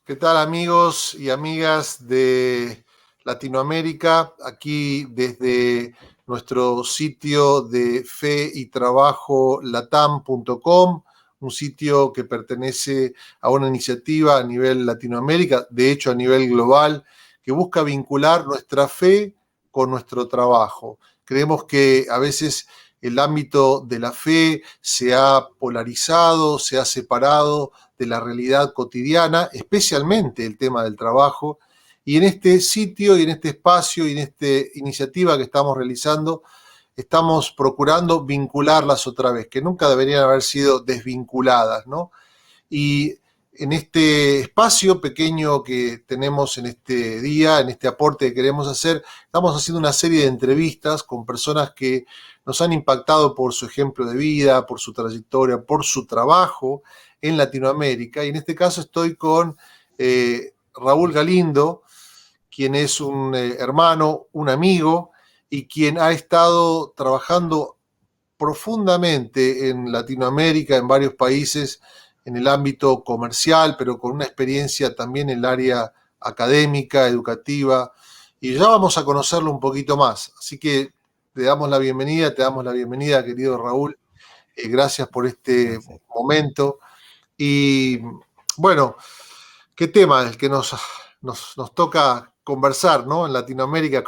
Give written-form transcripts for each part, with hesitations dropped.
¿Qué tal, amigos y amigas de Latinoamérica? Aquí desde nuestro sitio de fe y trabajo latam.com, un sitio que pertenece a una iniciativa a nivel Latinoamérica, de hecho a nivel global, que busca vincular nuestra fe con nuestro trabajo. Creemos que a veces el ámbito de la fe se ha polarizado, se ha separado de la realidad cotidiana, especialmente el tema del trabajo. Y en este sitio y en este espacio y en esta iniciativa que estamos realizando, estamos procurando vincularlas otra vez, que nunca deberían haber sido desvinculadas, ¿no? Y en este espacio pequeño que tenemos en este día, en este aporte que queremos hacer, estamos haciendo una serie de entrevistas con personas que nos han impactado por su ejemplo de vida, por su trayectoria, por su trabajo en Latinoamérica. Y en este caso estoy con Raúl Galindo, quien es un hermano, un amigo, y quien ha estado trabajando profundamente en Latinoamérica, en varios países, en el ámbito comercial, pero con una experiencia también en el área académica, educativa, y ya vamos a conocerlo un poquito más. Así que te damos la bienvenida, querido Raúl. Gracias por este Gracias. momento. Y bueno, ¿qué tema es el que nos toca conversar, ¿no? En Latinoamérica,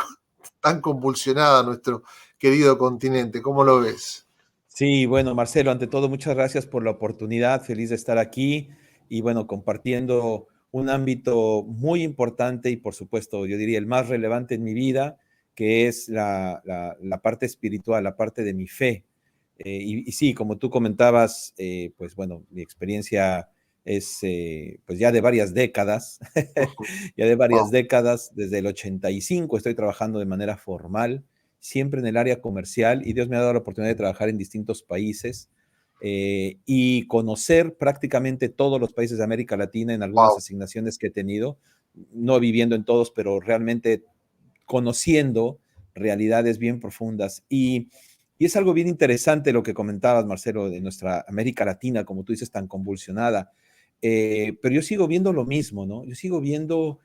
tan convulsionada nuestro querido continente. ¿Cómo lo ves? Sí, bueno, Marcelo, ante todo, muchas gracias por la oportunidad. Feliz de estar aquí y bueno, compartiendo un ámbito muy importante y por supuesto, yo diría el más relevante en mi vida, que es la parte espiritual, la parte de mi fe. Y sí, como tú comentabas, pues bueno, mi experiencia es pues ya de varias décadas, ya de varias Wow. décadas, desde el 85 estoy trabajando de manera formal, siempre en el área comercial, y Dios me ha dado la oportunidad de trabajar en distintos países y conocer prácticamente todos los países de América Latina en algunas Wow. asignaciones que he tenido, no viviendo en todos, pero realmente conociendo realidades bien profundas. Y es algo bien interesante lo que comentabas, Marcelo, de nuestra América Latina, como tú dices, tan convulsionada. Pero yo sigo viendo lo mismo, ¿no? Yo sigo viendo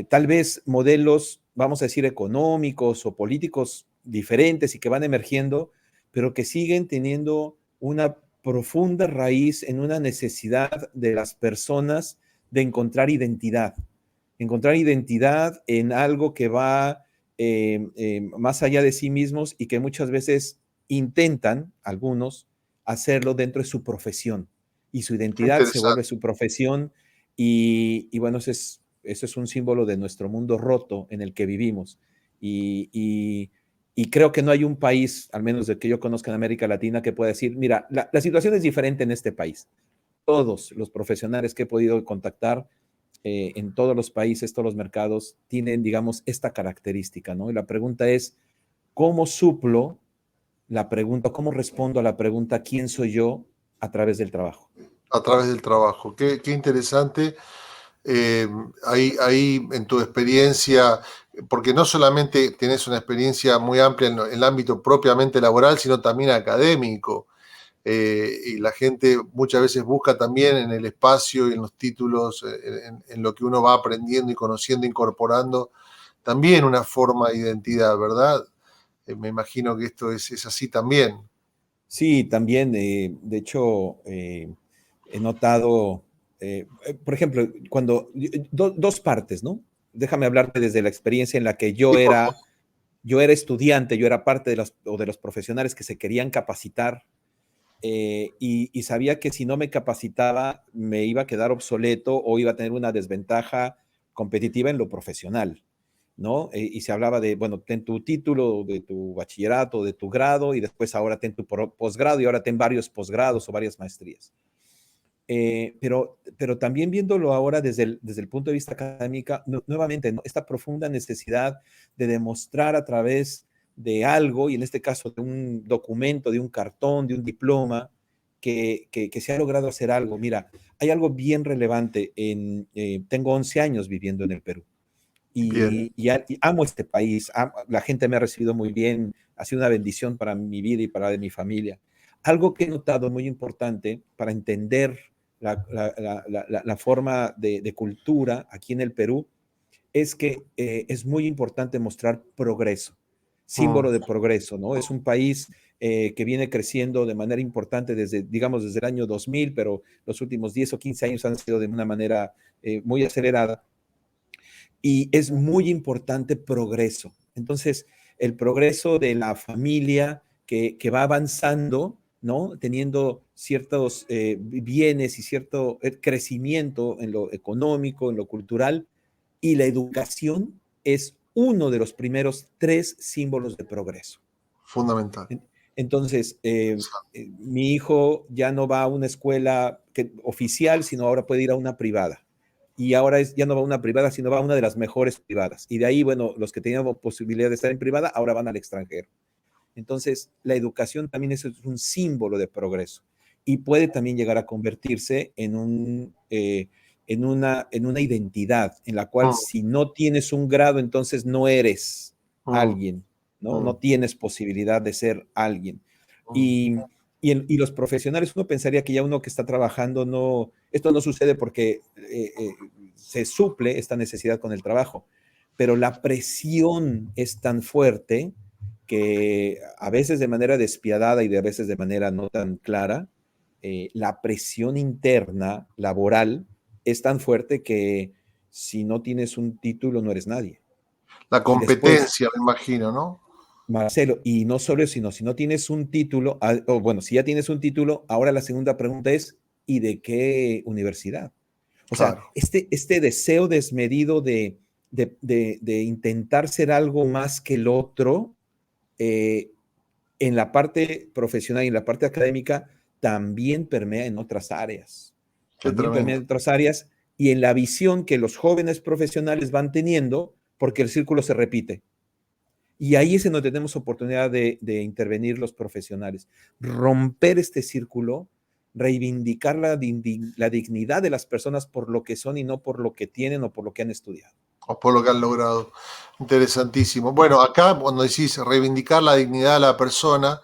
tal vez modelos, vamos a decir, económicos o políticos diferentes y que van emergiendo, pero que siguen teniendo una profunda raíz en una necesidad de las personas de encontrar identidad en algo que va más allá de sí mismos y que muchas veces intentan, algunos, hacerlo dentro de su profesión. Y su Qué identidad se vuelve interesante. su profesión y bueno, eso es un símbolo de nuestro mundo roto en el que vivimos. Y, y, y creo que no hay un país, al menos de que yo conozca en América Latina, que pueda decir, mira, la situación es diferente en este país. Todos los profesionales que he podido contactar en todos los países, todos los mercados, tienen, digamos, esta característica, ¿no? Y la pregunta es, ¿cómo suplo la pregunta, cómo respondo a la pregunta, ¿quién soy yo? A través del trabajo. A través del trabajo. Qué interesante. Eh, ahí en tu experiencia, porque no solamente tenés una experiencia muy amplia en el ámbito propiamente laboral, sino también académico. Y la gente muchas veces busca también en el espacio y en los títulos, en lo que uno va aprendiendo y conociendo, incorporando, también una forma de identidad, ¿verdad? Me imagino que esto es así también. Sí, también, de hecho, he notado, por ejemplo, cuando dos partes, ¿no? Déjame hablarte desde la experiencia en la que Sí, por favor. yo era estudiante, yo era parte de de los profesionales que se querían capacitar y sabía que si no me capacitaba me iba a quedar obsoleto o iba a tener una desventaja competitiva en lo profesional, ¿no? Y se hablaba de, bueno, ten tu título de tu bachillerato, de tu grado, y después ahora ten tu posgrado y ahora ten varios posgrados o varias maestrías. Pero también viéndolo ahora desde el punto de vista académico, nuevamente, ¿no? Esta profunda necesidad de demostrar a través de algo, y en este caso de un documento, de un cartón, de un diploma, que se ha logrado hacer algo. Mira, hay algo bien relevante. Tengo 11 años viviendo en el Perú Bien. y amo este país, la gente me ha recibido muy bien, ha sido una bendición para mi vida y para la de mi familia. Algo que he notado muy importante para entender la forma de cultura aquí en el Perú es que es muy importante mostrar progreso, símbolo de progreso, ¿no? Es un país que viene creciendo de manera importante desde, digamos, desde el año 2000, pero los últimos 10 o 15 años han sido de una manera muy acelerada. Y es muy importante progreso. Entonces, el progreso de la familia que va avanzando, ¿no? Teniendo ciertos bienes y cierto crecimiento en lo económico, en lo cultural, y la educación es uno de los primeros tres símbolos de progreso. Fundamental. Entonces, mi hijo ya no va a una escuela oficial, sino ahora puede ir a una privada. Y ahora ya no va a una privada, sino va a una de las mejores privadas. Y de ahí, bueno, los que tenían posibilidad de estar en privada, ahora van al extranjero. Entonces, la educación también es un símbolo de progreso y puede también llegar a convertirse en una identidad en la cual si no tienes un grado, entonces no eres alguien, ¿no? No tienes posibilidad de ser alguien. Y los profesionales, uno pensaría que ya uno que está trabajando, no, esto no sucede porque se suple esta necesidad con el trabajo, pero la presión es tan fuerte que a veces de manera despiadada y de a veces de manera no tan clara, la presión interna laboral es tan fuerte que si no tienes un título no eres nadie. La Y después, competencia, me imagino, ¿no? Marcelo, y no solo eso, sino si no tienes un título, o bueno, si ya tienes un título, ahora la segunda pregunta es, ¿y de qué universidad? O sea, Claro. este deseo desmedido de intentar ser algo más que el otro, en la parte profesional y en la parte académica, también permea en otras áreas. Qué También permea tremendo. en otras áreas y en la visión que los jóvenes profesionales van teniendo porque el círculo se repite. Y ahí es en donde tenemos oportunidad de intervenir los profesionales, romper este círculo, reivindicar la dignidad de las personas por lo que son y no por lo que tienen o por lo que han estudiado. O por lo que han logrado. Interesantísimo. Bueno, acá cuando decís reivindicar la dignidad de la persona,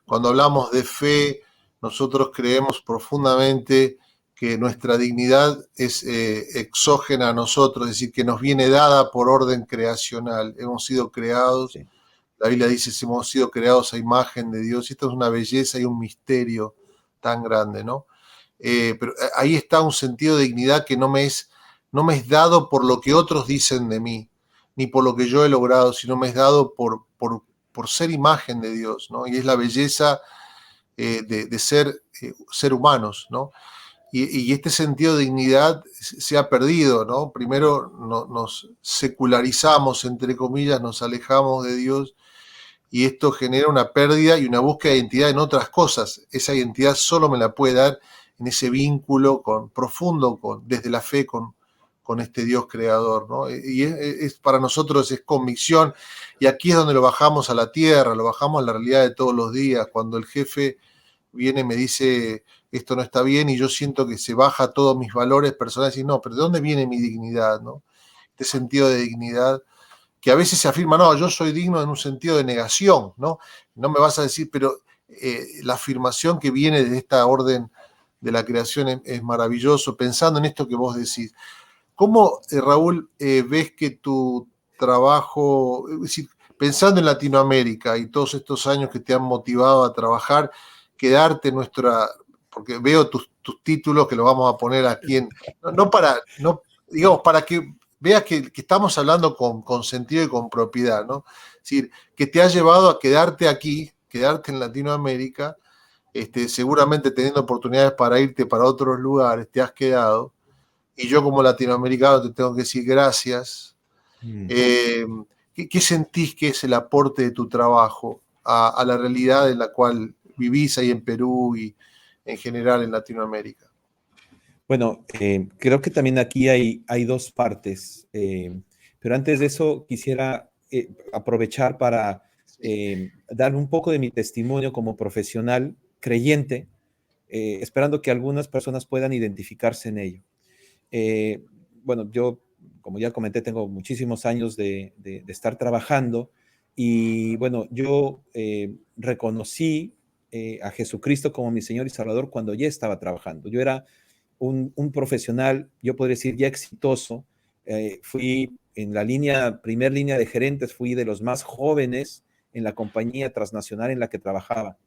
cuando hablamos de fe, nosotros creemos profundamente que nuestra dignidad es exógena a nosotros, es decir, que nos viene dada por orden creacional. Hemos sido creados, Sí. la Biblia dice, hemos sido creados a imagen de Dios, y esto es una belleza y un misterio tan grande, ¿no? Pero ahí está un sentido de dignidad que no me es dado por lo que otros dicen de mí, ni por lo que yo he logrado, sino me es dado por ser imagen de Dios, ¿no? Y es la belleza de ser humanos, ¿no? Y este sentido de dignidad se ha perdido, ¿no? Primero nos secularizamos, entre comillas, nos alejamos de Dios y esto genera una pérdida y una búsqueda de identidad en otras cosas. Esa identidad solo me la puede dar en ese vínculo profundo desde la fe con este Dios creador, ¿no? Y para nosotros es convicción, y aquí es donde lo bajamos a la tierra, lo bajamos a la realidad de todos los días. Cuando el jefe viene y me dice esto no está bien y yo siento que se baja todos mis valores personales y no, pero ¿de dónde viene mi dignidad, no? Este sentido de dignidad que a veces se afirma, no, yo soy digno en un sentido de negación, ¿no? No me vas a decir, pero la afirmación que viene de esta orden de la creación es maravilloso, pensando en esto que vos decís. ¿Cómo, Raúl, ves que tu trabajo, es decir, pensando en Latinoamérica y todos estos años que te han motivado a trabajar, quedarte en nuestra, porque veo tus títulos que los vamos a poner aquí no, digamos, para que veas que estamos hablando con sentido y con propiedad, ¿no? Es decir, que te ha llevado a quedarte aquí, quedarte en Latinoamérica, seguramente teniendo oportunidades para irte para otros lugares, te has quedado y yo como latinoamericano te tengo que decir gracias. ¿Qué sentís que es el aporte de tu trabajo a la realidad en la cual vivís ahí en Perú y en general en Latinoamérica? Bueno, creo que también aquí hay dos partes, pero antes de eso quisiera aprovechar para dar un poco de mi testimonio como profesional creyente, esperando que algunas personas puedan identificarse en ello. Bueno, yo, como ya comenté, tengo muchísimos años de estar trabajando y bueno, yo reconocí a Jesucristo como mi Señor y Salvador cuando ya estaba trabajando. Yo era un profesional, yo podría decir ya exitoso. Fui en la primer línea de gerentes, fui de los más jóvenes en la compañía transnacional en la que trabajaba.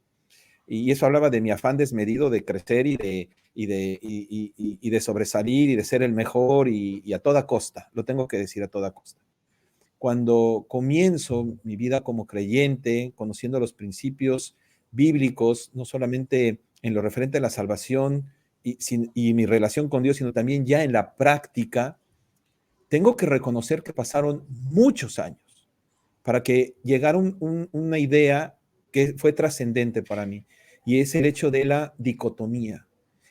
Y eso hablaba de mi afán desmedido de crecer y de sobresalir y de ser el mejor y a toda costa, lo tengo que decir, a toda costa. Cuando comienzo mi vida como creyente, conociendo los principios bíblicos, no solamente en lo referente a la salvación y mi relación con Dios, sino también ya en la práctica, tengo que reconocer que pasaron muchos años para que llegara una idea que fue trascendente para mí, y es el hecho de la dicotomía,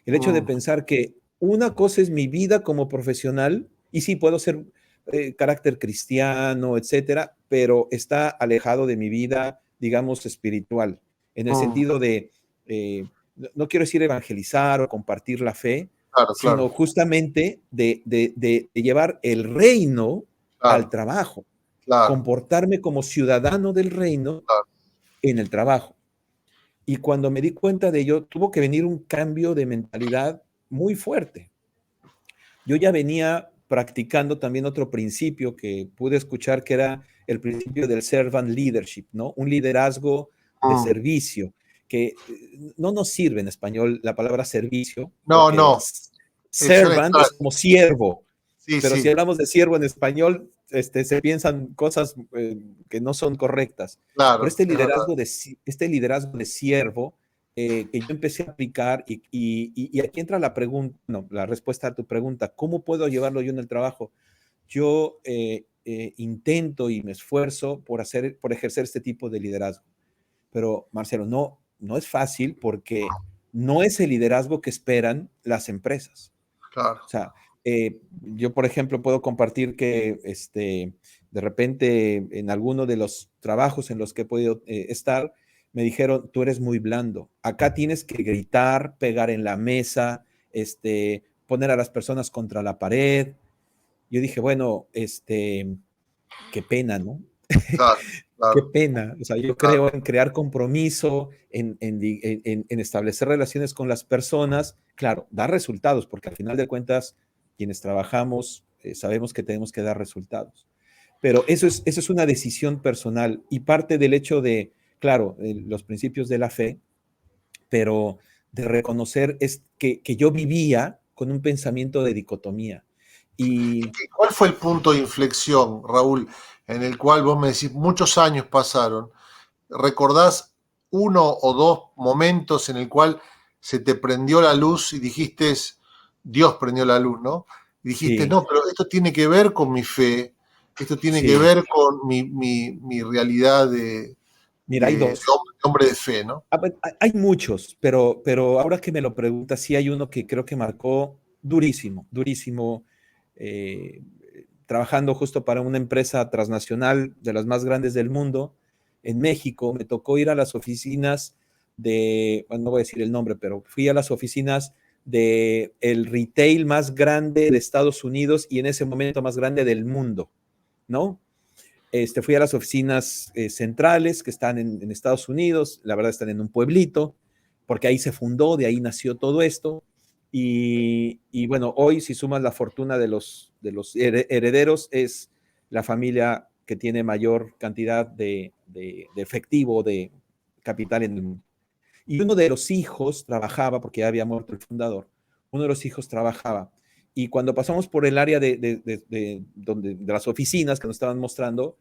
el hecho de pensar que una cosa es mi vida como profesional, y sí, puedo ser carácter cristiano, etcétera, pero está alejado de mi vida, digamos, espiritual, en el sentido de, no quiero decir evangelizar o compartir la fe, Claro, sino claro, justamente de llevar el reino al claro, trabajo, claro, comportarme como ciudadano del reino claro. en el trabajo. Y cuando me di cuenta de ello, tuvo que venir un cambio de mentalidad muy fuerte. Yo ya venía practicando también otro principio que pude escuchar, que era el principio del servant leadership, ¿no? Un liderazgo de servicio, que no nos sirve en español la palabra servicio, No, porque no, suena servant es extraño. como siervo, Sí, pero si sí, hablamos de siervo en español, se piensan cosas que no son correctas. Pero claro, es verdad. este liderazgo de siervo que yo empecé a aplicar y aquí entra la pregunta, no, la respuesta a tu pregunta, ¿cómo puedo llevarlo yo en el trabajo? Yo intento y me esfuerzo por ejercer este tipo de liderazgo. Pero Marcelo, no es fácil porque no es el liderazgo que esperan las empresas. Claro. O sea, yo, por ejemplo, puedo compartir que de repente en alguno de los trabajos en los que he podido estar, me dijeron, tú eres muy blando. Acá tienes que gritar, pegar en la mesa, poner a las personas contra la pared. Yo dije, bueno, qué pena, ¿no? Claro, Qué claro, pena. O sea, yo claro. creo en crear compromiso, en establecer relaciones con las personas, claro, dar resultados, porque al final de cuentas, quienes trabajamos, sabemos que tenemos que dar resultados. Pero eso es una decisión personal y parte del hecho de, claro, los principios de la fe, pero de reconocer es que yo vivía con un pensamiento de dicotomía. Y ¿Cuál fue el punto de inflexión, Raúl, en el cual vos me decís, muchos años pasaron? ¿Recordás uno o dos momentos en el cual se te prendió la luz y dijiste, Dios prendió la luz, ¿no? Y dijiste, sí, no, pero esto tiene que ver con mi fe, esto tiene que sí. ver con mi realidad de, Mira, hay dos. hombre de fe, ¿no? Hay muchos, pero ahora que me lo preguntas, sí hay uno que creo que marcó durísimo, durísimo, eh, trabajando justo para una empresa transnacional de las más grandes del mundo en México. Me tocó ir a las oficinas bueno, no voy a decir el nombre, pero fui a las oficinas de el retail más grande de Estados Unidos y en ese momento más grande del mundo, ¿no? Fui a las oficinas centrales que están en Estados Unidos, la verdad están en un pueblito, porque ahí se fundó, de ahí nació todo esto. Y bueno, hoy si sumas la fortuna de los herederos, es la familia que tiene mayor cantidad de efectivo, de capital en el mundo. Y uno de los hijos trabajaba, porque ya había muerto el fundador, uno de los hijos trabajaba. Y cuando pasamos por el área de las oficinas que nos estaban mostrando,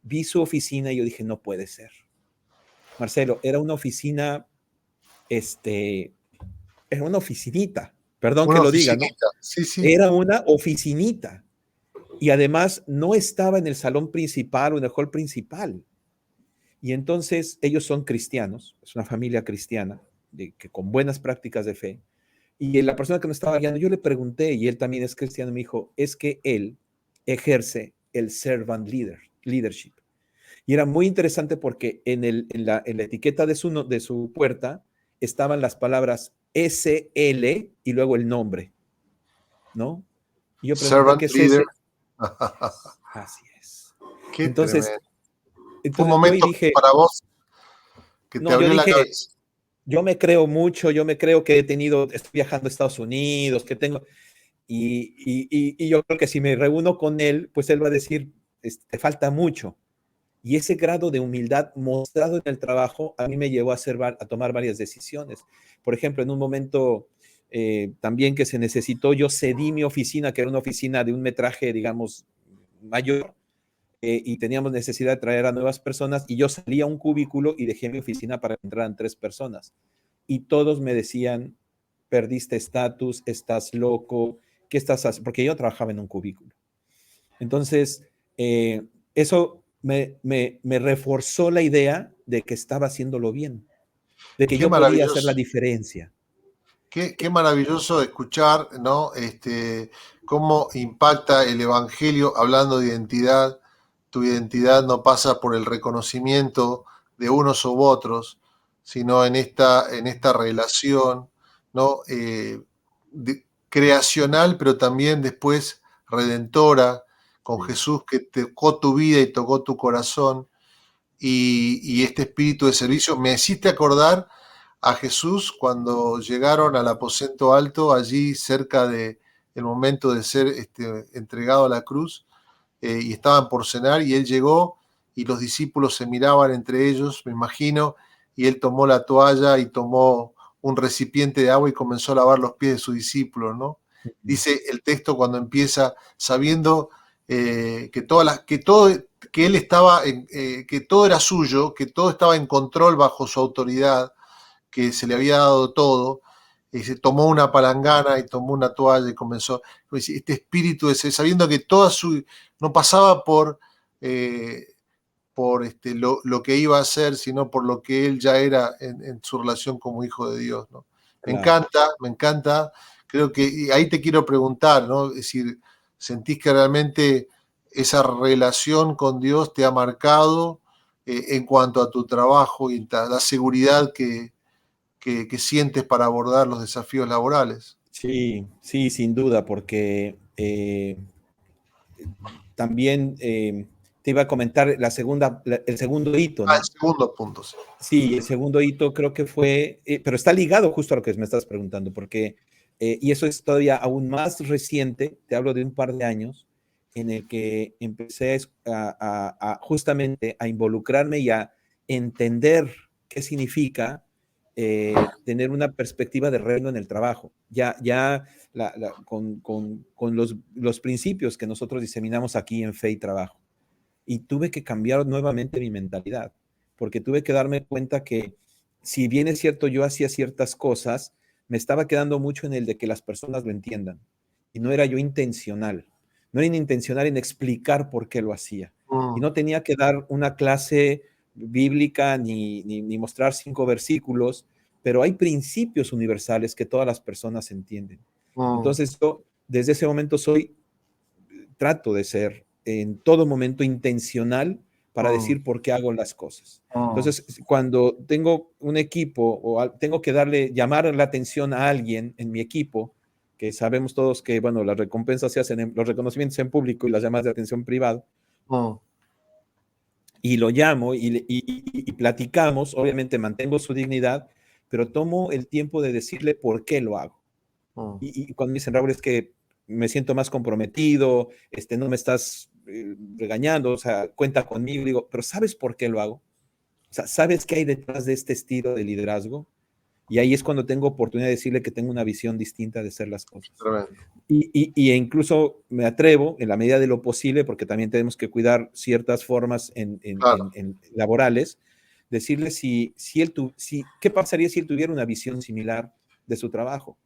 vi su oficina y yo dije, no puede ser. Marcelo, era una oficina, este, era una oficinita, perdón que Una lo diga, ¿no? oficinita, sí, sí. Era una oficinita. Y además no estaba en el salón principal o en el hall principal. Y entonces ellos son cristianos, es una familia cristiana, que con buenas prácticas de fe. Y la persona que me estaba guiando, yo le pregunté, y él también es cristiano, me dijo, es que él ejerce el servant leadership. Y era muy interesante porque en la etiqueta de su puerta estaban las palabras SL y luego el nombre, ¿no? Y yo pregunté, Servant ¿qué es leader. ese? Así es. Qué Entonces, tremendo. Fue un entonces yo ahí momento dije, para vos que te no, yo abrió la dije, cabeza. yo me creo mucho, yo me creo que estoy viajando a Estados Unidos, que tengo, y yo creo que si me reúno con él, pues él va a decir, te falta mucho. Y ese grado de humildad mostrado en el trabajo a mí me llevó a tomar varias decisiones. Por ejemplo, en un momento también que se necesitó, yo cedí mi oficina, que era una oficina de un metraje, digamos, mayor, y teníamos necesidad de traer a nuevas personas, y yo salí a un cubículo y dejé mi oficina para que entraran 3 personas. Y todos me decían, perdiste estatus, estás loco, ¿qué estás haciendo? Porque yo trabajaba en un cubículo. Entonces, eso me reforzó la idea de que estaba haciéndolo bien, de que Qué yo podía hacer la maravilloso. diferencia. Qué maravilloso escuchar, ¿no? Cómo impacta el Evangelio hablando de identidad. Tu identidad no pasa por el reconocimiento de unos u otros, sino en esta relación, ¿no? Creacional, pero también después redentora con Sí, Jesús que tocó tu vida y tocó tu corazón. Y este espíritu de servicio me hiciste acordar a Jesús cuando llegaron al aposento alto, allí cerca de el momento de ser entregado a la cruz, y estaban por cenar, y él llegó y los discípulos se miraban entre ellos, me imagino, y él tomó la toalla y tomó un recipiente de agua y comenzó a lavar los pies de sus discípulos, ¿no? Dice el texto cuando empieza, sabiendo que él estaba, que todo era suyo, que todo estaba en control bajo su autoridad, que se le había dado todo, y se tomó una palangana y tomó una toalla y comenzó, este espíritu ese, sabiendo que toda su, no pasaba eh, por lo que iba a hacer, sino por lo que él ya era en su relación como hijo de Dios, ¿no? claro. Me encanta, creo que y ahí te quiero preguntar, ¿no? Es decir, ¿sentís que realmente esa relación con Dios te ha marcado en cuanto a tu trabajo y la seguridad que sientes para abordar los desafíos laborales? Sí, sí, sin duda, porque también te iba a comentar el segundo hito, Ah, el ¿no? segundo punto, sí. Sí, el segundo hito creo que fue, pero está ligado justo a lo que me estás preguntando, porque, y eso es todavía aún más reciente, te hablo de un par de años, en el que empecé justamente a involucrarme y a entender qué significa tener una perspectiva de reino en el trabajo. Ya con los principios que nosotros diseminamos aquí en Fe y Trabajo. Y tuve que cambiar nuevamente mi mentalidad, porque tuve que darme cuenta que si bien es cierto yo hacía ciertas cosas, me estaba quedando mucho en el de que las personas lo entiendan. Y no era yo intencional. No era intencional en explicar por qué lo hacía. Y Mm, no tenía que dar una clase bíblica ni mostrar 5 versículos, pero hay principios universales que todas las personas entienden. mm, Entonces yo desde ese momento trato de ser en todo momento intencional para mm, decir por qué hago las cosas. mm, Entonces, cuando tengo un equipo o tengo que llamar la atención a alguien en mi equipo, que sabemos todos que, bueno, las recompensas se hacen, los reconocimientos en público y las llamadas de atención privado, mm, y lo llamo y platicamos, obviamente mantengo su dignidad, pero tomo el tiempo de decirle por qué lo hago. mm. Y cuando me dicen, Raúl, es que me siento más comprometido, no me estás regañando, o sea, cuenta conmigo, digo, pero ¿sabes por qué lo hago? O sea, ¿sabes qué hay detrás de este estilo de liderazgo? Y ahí es cuando tengo oportunidad de decirle que tengo una visión distinta de hacer las cosas. Tremendo. Y incluso me atrevo, en la medida de lo posible, porque también tenemos que cuidar ciertas formas Claro. en laborales, decirle qué pasaría si él tuviera una visión similar de su trabajo.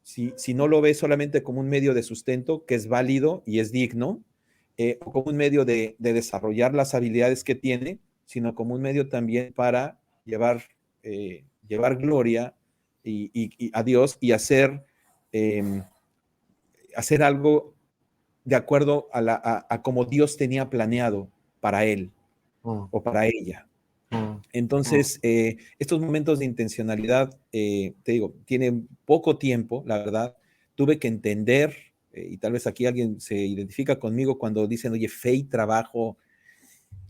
Si no lo ve solamente como un medio de sustento, que es válido y es digno, o como un medio de desarrollar las habilidades que tiene, sino como un medio también para llevar gloria a Dios y hacer algo de acuerdo a como Dios tenía planeado para él Mm, o para ella. mm, mm, Entonces, estos momentos de intencionalidad, te digo, tienen poco tiempo, la verdad. Tuve que entender, y tal vez aquí alguien se identifica conmigo cuando dicen, oye, fe y trabajo,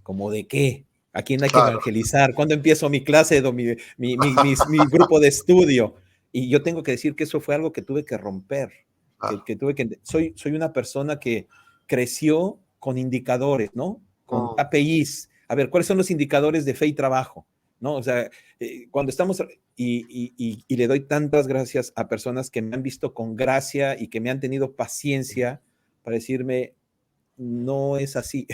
¿como de qué? ¿A quién hay que Claro, evangelizar? ¿Cuándo empiezo mi clase o mi grupo de estudio? Y yo tengo que decir que eso fue algo que tuve que romper, claro. soy una persona que creció con indicadores, ¿no? Con Mm, KPIs. A ver, ¿cuáles son los indicadores de fe y trabajo? ¿No? O sea, cuando estamos, y le doy tantas gracias a personas que me han visto con gracia y que me han tenido paciencia para decirme, no es así,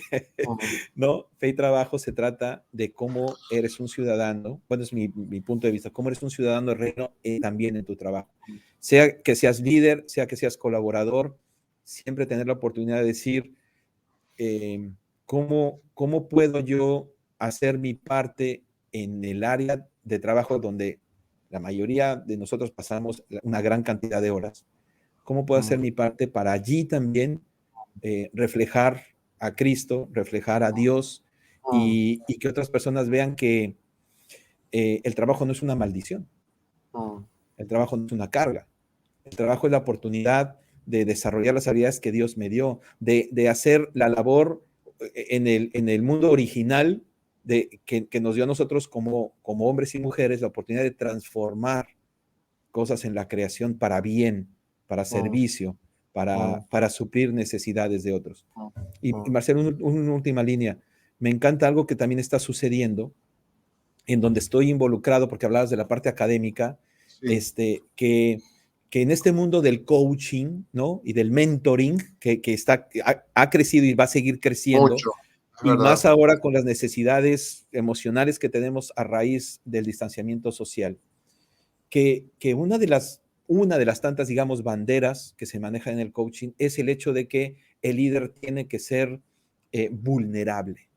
mm, ¿no? Fe y trabajo se trata de cómo eres un ciudadano, bueno, es mi punto de vista, cómo eres un ciudadano del reino también en tu trabajo. Sea que seas líder, sea que seas colaborador, siempre tener la oportunidad de decir, ¿cómo puedo yo hacer mi parte en el área de trabajo donde la mayoría de nosotros pasamos una gran cantidad de horas? ¿Cómo puedo hacer mm, mi parte para allí también reflejar a Cristo, reflejar a Dios mm, y que otras personas vean que el trabajo no es una maldición, mm, el trabajo no es una carga, el trabajo es la oportunidad de desarrollar las habilidades que Dios me dio, de hacer la labor en el mundo original que nos dio a nosotros como hombres y mujeres la oportunidad de transformar cosas en la creación para bien, para mm, servicio, mm, para suplir necesidades de otros. Y mm. Marcelo, una última línea. Me encanta algo que también está sucediendo, en donde estoy involucrado, porque hablabas de la parte académica, Sí, que en este mundo del coaching, ¿no? Y del mentoring, ha crecido y va a seguir creciendo, mucho, es y verdad. más ahora con las necesidades emocionales que tenemos a raíz del distanciamiento social, que una de las tantas, digamos, banderas que se maneja en el coaching es el hecho de que el líder tiene que ser vulnerable.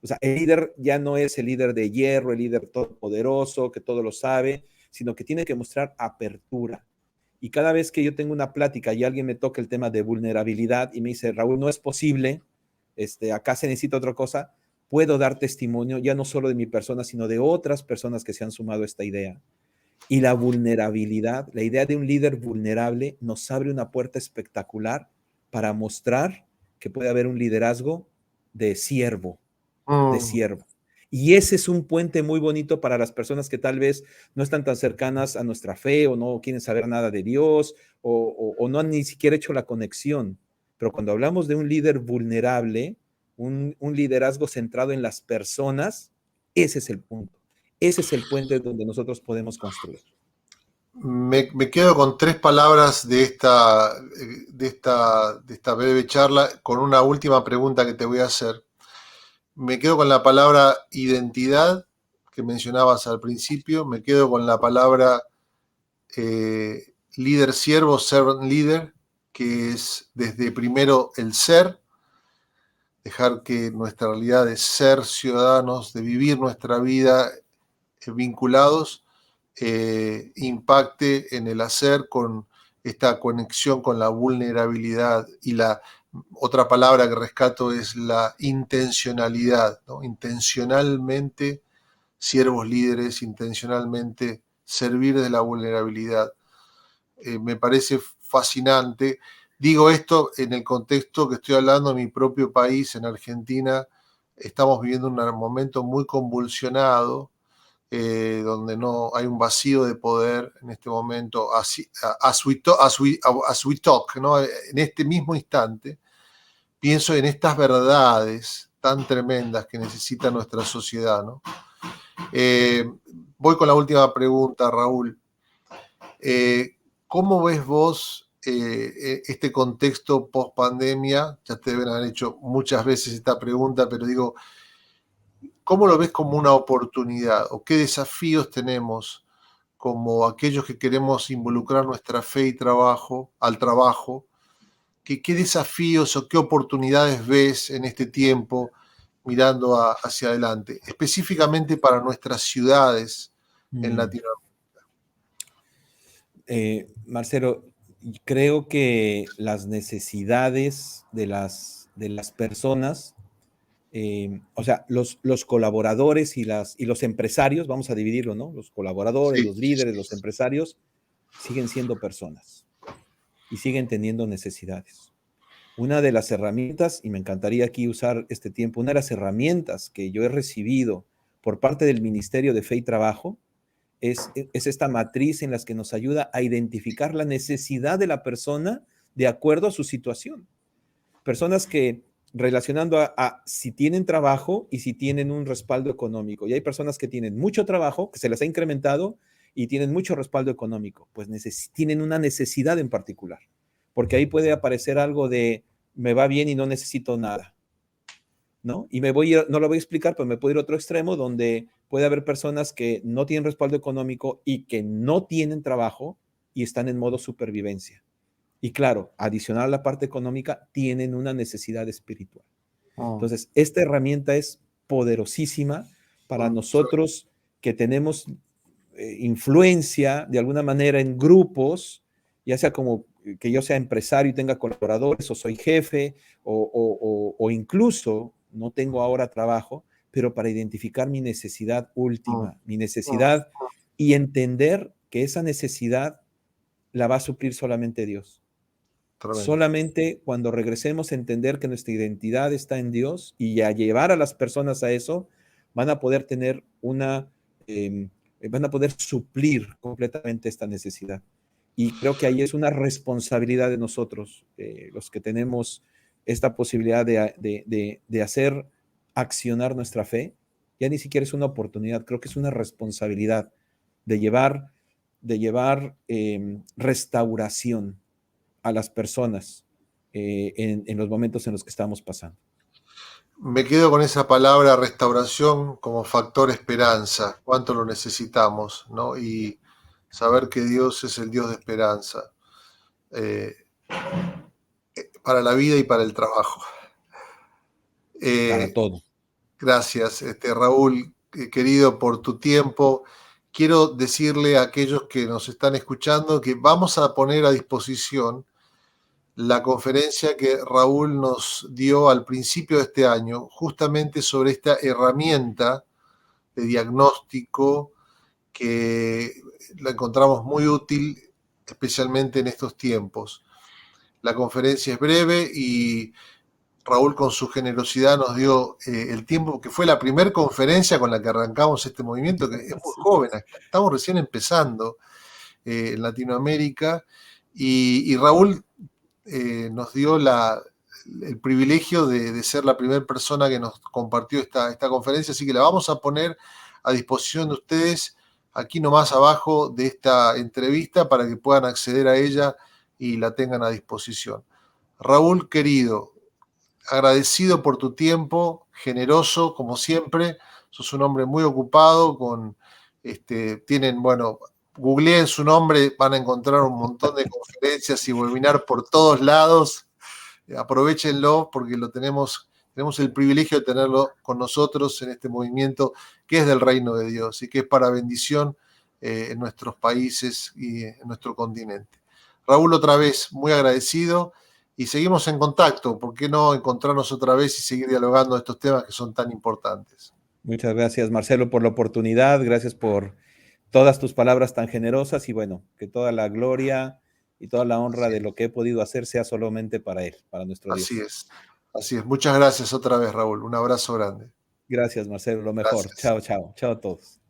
O sea, el líder ya no es el líder de hierro, el líder todopoderoso, que todo lo sabe, sino que tiene que mostrar apertura. Y cada vez que yo tengo una plática y alguien me toca el tema de vulnerabilidad y me dice, Raúl, no es posible, acá se necesita otra cosa, puedo dar testimonio ya no solo de mi persona, sino de otras personas que se han sumado a esta idea. Y la vulnerabilidad, la idea de un líder vulnerable nos abre una puerta espectacular para mostrar que puede haber un liderazgo de siervo, de Mm, siervo. Y ese es un puente muy bonito para las personas que tal vez no están tan cercanas a nuestra fe o no quieren saber nada de Dios o no han ni siquiera hecho la conexión. Pero cuando hablamos de un líder vulnerable, un liderazgo centrado en las personas, ese es el punto. Ese es el puente donde nosotros podemos construir. me quedo con tres palabras de esta breve charla, con una última pregunta que te voy a hacer. Me quedo con la palabra identidad que mencionabas al principio, me quedo con la palabra líder siervo, servant leader, que es desde primero el ser, dejar que nuestra realidad de ser ciudadanos, de vivir nuestra vida vinculados, impacte en el hacer con esta conexión con la vulnerabilidad y la otra palabra que rescato es la intencionalidad, ¿no? Intencionalmente siervos líderes, intencionalmente servir de la vulnerabilidad. Me parece fascinante. Digo esto en el contexto que estoy hablando de mi propio país, en Argentina. Estamos viviendo un momento muy convulsionado, donde no hay un vacío de poder en este momento, as we talk, ¿no? En este mismo instante, pienso en estas verdades tan tremendas que necesita nuestra sociedad, ¿no? Eh, Voy con la última pregunta, Raúl. ¿Cómo ves vos este contexto post pandemia? Ya te deben haber hecho muchas veces esta pregunta, pero digo, ¿cómo lo ves como una oportunidad o qué desafíos tenemos como aquellos que queremos involucrar nuestra fe y trabajo al trabajo? ¿Qué desafíos o qué oportunidades ves en este tiempo mirando hacia adelante, específicamente para nuestras ciudades en Mm. Latinoamérica? Marcelo, creo que las necesidades de las personas, o sea, los colaboradores y los empresarios, vamos a dividirlo, ¿no? Los colaboradores, Sí, los sí, líderes, los sí. empresarios, siguen siendo personas y siguen teniendo necesidades. una de las herramientas, y me encantaría aquí usar este tiempo, una de las herramientas que yo he recibido por parte del Ministerio de Fe y Trabajo es esta matriz en la que nos ayuda a identificar la necesidad de la persona de acuerdo a su situación. Personas que relacionando a si tienen trabajo y si tienen un respaldo económico. Y hay personas que tienen mucho trabajo, que se les ha incrementado y tienen mucho respaldo económico, pues tienen una necesidad en particular, porque ahí puede aparecer algo de me va bien y no necesito nada, ¿no? Y no lo voy a explicar, pero me puedo ir a otro extremo donde puede haber personas que no tienen respaldo económico y que no tienen trabajo y están en modo supervivencia. Y claro, adicional a la parte económica, tienen una necesidad espiritual. Entonces, esta herramienta es poderosísima para nosotros que tenemos influencia de alguna manera en grupos, ya sea como que yo sea empresario y tenga colaboradores, o soy jefe, o incluso no tengo ahora trabajo, pero para identificar mi necesidad última, mi necesidad y entender que esa necesidad la va a suplir solamente Dios. Tremendo. Solamente cuando regresemos a entender que nuestra identidad está en Dios y a llevar a las personas a eso, van a poder tener van a poder suplir completamente esta necesidad. Y creo que ahí es una responsabilidad de nosotros, los que tenemos esta posibilidad de hacer accionar nuestra fe. Ya ni siquiera es una oportunidad, creo que es una responsabilidad de llevar restauración a las personas en los momentos en los que estamos pasando. Me quedo con esa palabra restauración como factor esperanza. Cuánto lo necesitamos, ¿no? Y saber que Dios es el Dios de esperanza para la vida y para el trabajo. Para todo. Gracias, Raúl, querido, por tu tiempo. Quiero decirle a aquellos que nos están escuchando que vamos a poner a disposición la conferencia que Raúl nos dio al principio de este año, justamente sobre esta herramienta de diagnóstico que la encontramos muy útil, especialmente en estos tiempos. La conferencia es breve y Raúl con su generosidad nos dio el tiempo, que fue la primera conferencia con la que arrancamos este movimiento, que es muy joven, estamos recién empezando en Latinoamérica, y Raúl nos dio el privilegio de ser la primera persona que nos compartió esta conferencia, así que la vamos a poner a disposición de ustedes aquí nomás abajo de esta entrevista para que puedan acceder a ella y la tengan a disposición. Raúl, querido, agradecido por tu tiempo, generoso como siempre, sos un hombre muy ocupado, tienen, bueno, googleen su nombre, van a encontrar un montón de conferencias y webinars por todos lados. Aprovechenlo porque tenemos el privilegio de tenerlo con nosotros en este movimiento que es del reino de Dios y que es para bendición en nuestros países y en nuestro continente. Raúl, otra vez, muy agradecido y seguimos en contacto. ¿Por qué no encontrarnos otra vez y seguir dialogando de estos temas que son tan importantes? Muchas gracias, Marcelo, por la oportunidad. Gracias por todas tus palabras tan generosas y bueno, que toda la gloria y toda la honra de lo que he podido hacer sea solamente para Él, para nuestro Dios. Así es. Muchas gracias otra vez, Raúl. Un abrazo grande. Gracias, Marcelo. Lo mejor. Gracias. Chao, chao. Chao a todos.